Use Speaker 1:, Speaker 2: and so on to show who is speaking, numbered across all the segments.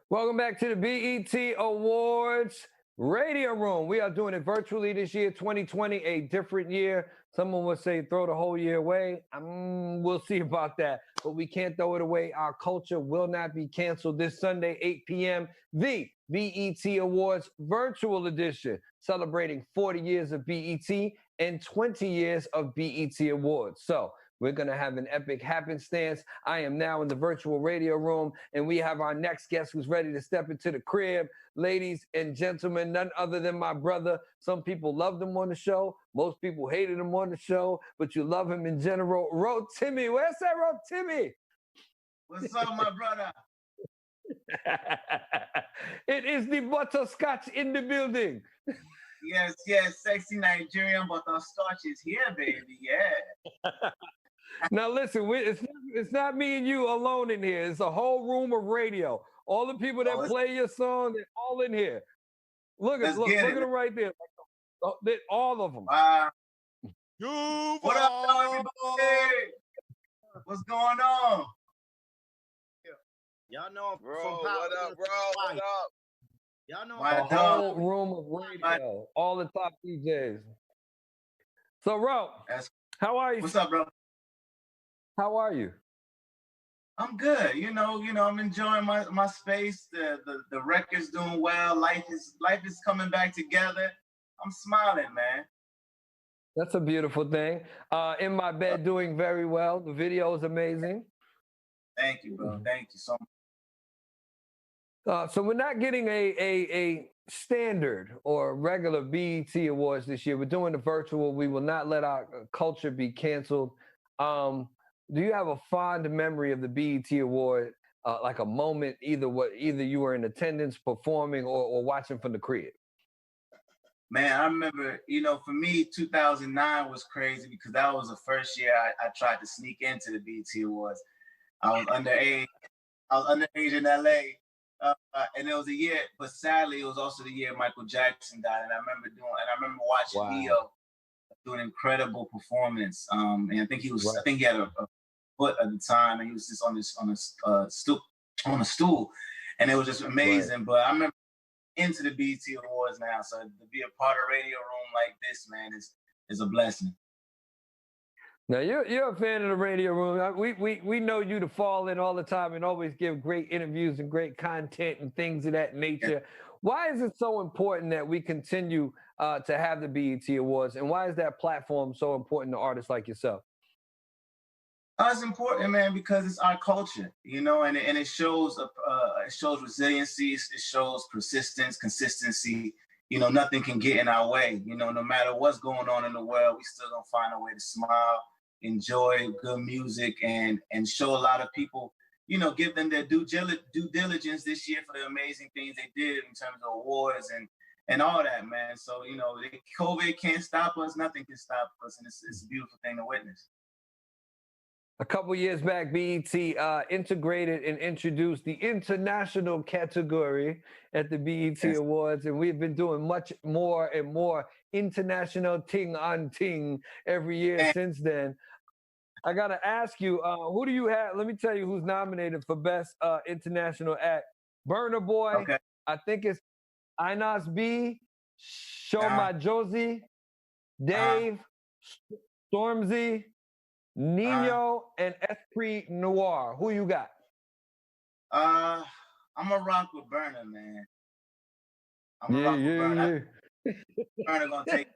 Speaker 1: Welcome back to the BET Awards Radio Room. We are doing it virtually this year, 2020, a different year. Someone would say throw the whole year away. We'll see about that, but we can't throw it away. Our culture will not be canceled this Sunday, 8 p.m. The BET Awards Virtual Edition, celebrating 40 years of BET and 20 years of BET Awards. So we're going to have an epic happenstance. I am now in the virtual radio room, and we have our next guest who's ready to step into the crib. Ladies and gentlemen, none other than my brother. Some people loved him on the show. Most people hated him on the show, but you love him in general. Rotimi, where's that Rotimi?
Speaker 2: What's up, my brother?
Speaker 1: It is the butterscotch in the building.
Speaker 2: Yes, sexy Nigerian butterscotch is here, baby. Yeah.
Speaker 1: Now listen, it's not me and you alone in here. It's a whole room of radio. All the people that play your song, they're all in here. Look at them right there. All of them.
Speaker 2: What up, everybody? What's going on?
Speaker 3: Y'all know,
Speaker 4: bro. What up, bro? What up?
Speaker 3: Y'all know,
Speaker 1: a whole room of radio. All the top DJs. So, Ro, how are you?
Speaker 2: What's up, bro?
Speaker 1: How are you?
Speaker 2: I'm good. You know, I'm enjoying my space. The record's doing well. Life is coming back together. I'm smiling, man.
Speaker 1: That's a beautiful thing. In my bed, doing very well. The video is amazing.
Speaker 2: Thank you, bro. Thank you so
Speaker 1: much. So we're not getting a standard or regular BET Awards this year. We're doing the virtual. We will not let our culture be canceled. Do you have a fond memory of the BET Award, like a moment, either you were in attendance, performing, or watching from the crib?
Speaker 2: Man, I remember, for me, 2009 was crazy because that was the first year I tried to sneak into the BET Awards. I was underage in LA, and it was a year, but sadly, it was also the year Michael Jackson died, and I remember watching Leo do an incredible performance. And I think he had a foot at the time, and he was just on a stool, and it was just amazing. But I remember into the BET Awards now, so to be a part of radio room like this, man, is a blessing.
Speaker 1: Now you're a fan of the radio room. We know you to fall in all the time and always give great interviews and great content and things of that nature. Yeah. Why is it so important that we continue to have the BET Awards, and why is that platform so important to artists like yourself?
Speaker 2: It's important, man, because it's our culture, and it shows resiliency, it shows persistence, consistency. Nothing can get in our way. No matter what's going on in the world, we still gonna find a way to smile, enjoy good music, and show a lot of people, give them their due diligence this year for the amazing things they did in terms of awards and all that, man. So, COVID can't stop us, nothing can stop us, and it's a beautiful thing to witness.
Speaker 1: A couple years back, BET integrated and introduced the international category at the BET Awards, and we've been doing much more and more international ting on ting every year since then. I got to ask you, who do you have? Let me tell you who's nominated for Best International Act. Burna Boy, I think it's Inas B, Shoma Josie, Dave, Stormzy, Nino, and Esprit Noir. Who you got?
Speaker 2: I'm a rock with Burna, man. I'm a rock with Burna. Burna gonna take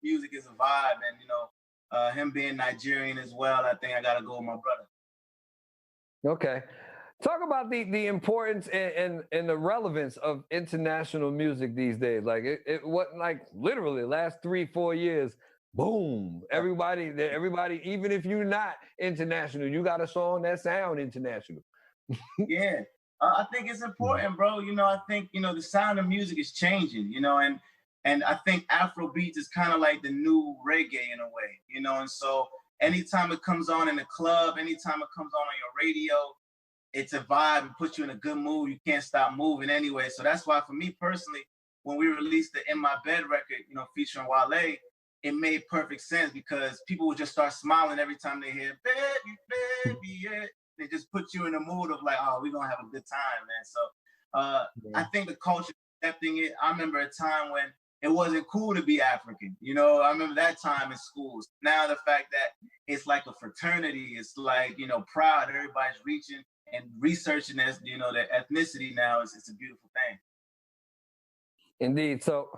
Speaker 2: music is a vibe, and him being Nigerian as well, I think I gotta go with my brother.
Speaker 1: Okay. Talk about the importance and the relevance of international music these days. Like it wasn't like literally last 3-4 years. Boom! Everybody, even if you're not international, you got a song that sound international.
Speaker 2: Yeah, I think it's important, bro. I think the sound of music is changing. And I think Afro-Beats is kind of like the new reggae in a way. And so anytime it comes on in the club, anytime it comes on your radio, it's a vibe and puts you in a good mood. You can't stop moving anyway. So that's why, for me personally, when we released the In My Bed record, featuring Wale, it made perfect sense because people would just start smiling every time they hear "baby, baby," yeah. it just puts you in the mood of like, oh, we're gonna have a good time, man. So I think the culture accepting it. I remember a time when it wasn't cool to be African. You know, I remember that time in schools. Now the fact that it's like a fraternity, it's like, you know, proud. Everybody's reaching and researching this, you know, their ethnicity now is it's a beautiful thing.
Speaker 1: Indeed. So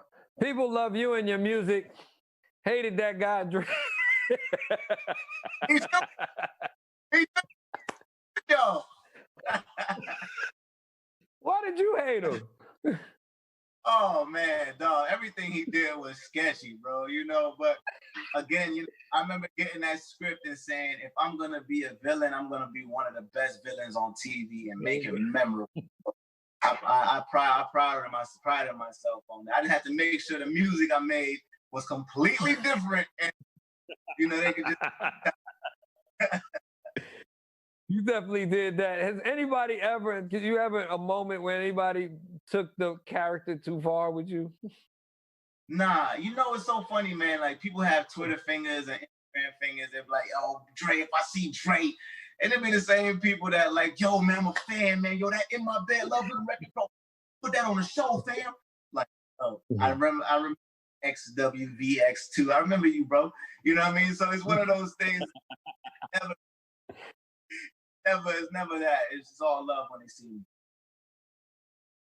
Speaker 1: people love you and your music. Hated that guy.
Speaker 2: He's yo.
Speaker 1: Why did you hate him?
Speaker 2: Oh man, dog! Everything he did was sketchy, bro. You know, but again, I remember getting that script and saying, if I'm gonna be a villain, I'm gonna be one of the best villains on TV and make it memorable. I prided myself on that. I just had to make sure the music I made was completely different, and you know they could just.
Speaker 1: You definitely did that. Has anybody ever? Did you have a moment where anybody took the character too far with you?
Speaker 2: Nah, you know it's so funny, man. Like people have Twitter fingers and Instagram fingers. They're like, "Oh, Dre, if I see Dre," and it be the same people that like, "Yo, man, I'm a fan, man. Yo, that In My Bed, Love the record, bro. Put that on the show, fam." Like, oh, I remember XWVX2. I remember you, bro. You know what I mean? So it's one of those things. It's never that. It's just all love when they see me.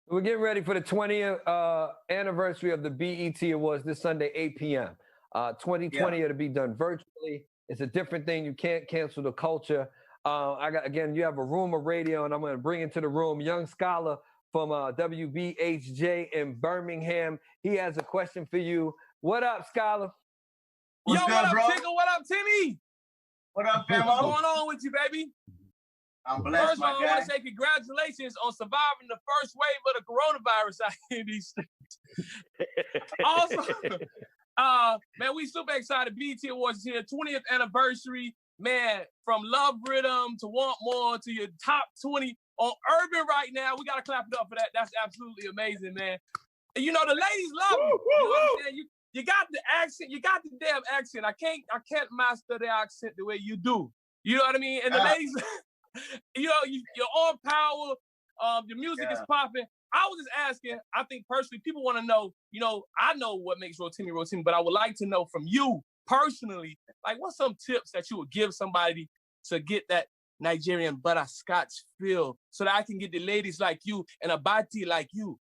Speaker 1: We're getting ready for the 20th anniversary of the BET Awards this Sunday, 8 p.m. 2020 it'll be done virtually. It's a different thing. You can't cancel the culture. You have a room of radio, and I'm going to bring into the room Young Scholar from WBHJ in Birmingham. He has a question for you. What up, Scholar?
Speaker 3: What's good,
Speaker 4: what up,
Speaker 3: bro?
Speaker 4: Tickle? What up, Timmy?
Speaker 2: What up,
Speaker 4: What's
Speaker 2: famo?
Speaker 4: going on with you, baby?
Speaker 2: I'm blessed,
Speaker 4: First of all,
Speaker 2: my
Speaker 4: I
Speaker 2: guy.
Speaker 4: want to say congratulations on surviving the first wave of the coronavirus out here in these states. Also, man, we super excited. BET Awards is here, 20th anniversary. Man, from Love Rhythm to Want More to your top 20 on Urban right now. We got to clap it up for that. That's absolutely amazing, man. And you know, the ladies love you. You know what I'm saying? You got the accent. You got the damn accent. I can't master the accent the way you do. You know what I mean? And the ladies, you know, you're on power. Your music is popping. I was just asking, I think personally, people want to know, you know, I know what makes Rotimi, but I would like to know from you personally, like what's some tips that you would give somebody to get that Nigerian butterscotch feel so that I can get the ladies like you and a body like you?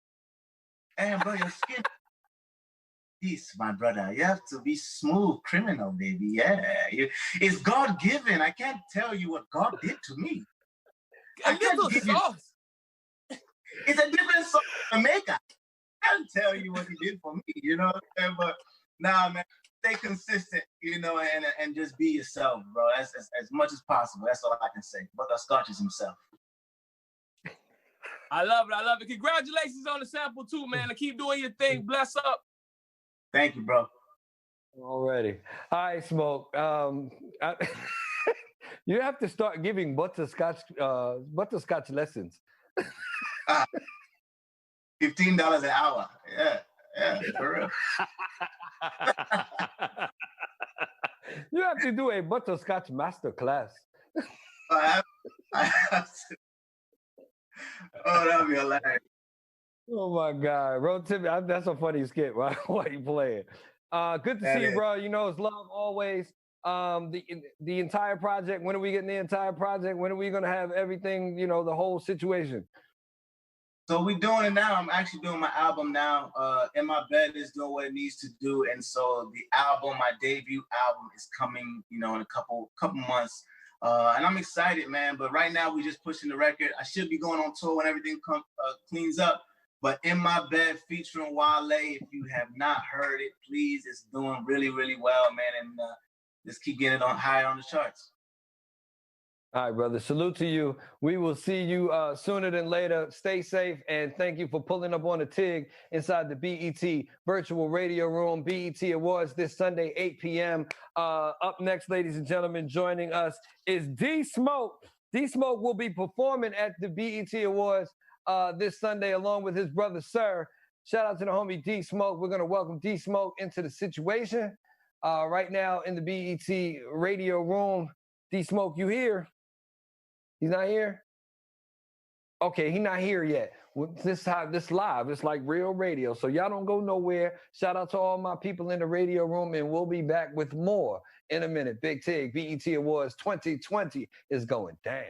Speaker 2: Hey, bro, your skin. Peace, my brother. You have to be smooth criminal, baby. Yeah. It's God-given. I can't tell you what God did to me.
Speaker 4: A little sauce.
Speaker 2: It's a different sauce to make. I can't tell you what he did for me, you know what I'm saying? But nah, man, stay consistent, you know, and just be yourself, bro. As much as possible. That's all I can say. Butterscotch is himself.
Speaker 4: I love it. I love it. Congratulations on the sample too, man. And keep doing your thing. Bless up.
Speaker 2: Thank you, bro.
Speaker 1: Already. All right, Smoke. You have to start giving butterscotch lessons.
Speaker 2: $15 an hour. Yeah, for real.
Speaker 1: You have to do a butterscotch master class.
Speaker 2: I have to. Oh, that'd be hilarious.
Speaker 1: Oh my God, Rotimi, that's a funny skit. Why you playing? Good to see you, bro. You know it's love always. The entire project. When are we getting the entire project? When are we gonna have everything? You know, the whole situation.
Speaker 2: So we're doing it now. I'm actually doing my album now. In My Bed is doing what it needs to do, and so the album, my debut album, is coming. You know, in a couple months. And I'm excited, man. But right now we're just pushing the record. I should be going on tour when everything cleans up. But In My Bed featuring Wale, if you have not heard it, please, it's doing really, really well, man. And just keep getting it on higher on the charts.
Speaker 1: All right, brother. Salute to you. We will see you sooner than later. Stay safe, and thank you for pulling up on the TIG inside the BET Virtual Radio Room. BET Awards this Sunday, 8 p.m. Up next, ladies and gentlemen, joining us is D Smoke. D Smoke will be performing at the BET Awards this Sunday along with his brother, Sir. Shout out to the homie D Smoke. We're going to welcome D Smoke into the situation right now in the BET Radio Room. D Smoke, you here? He's not here? Okay, he's not here yet. This live. It's like real radio. So y'all don't go nowhere. Shout out to all my people in the radio room, and we'll be back with more in a minute. Big Tig, BET Awards 2020 is going down.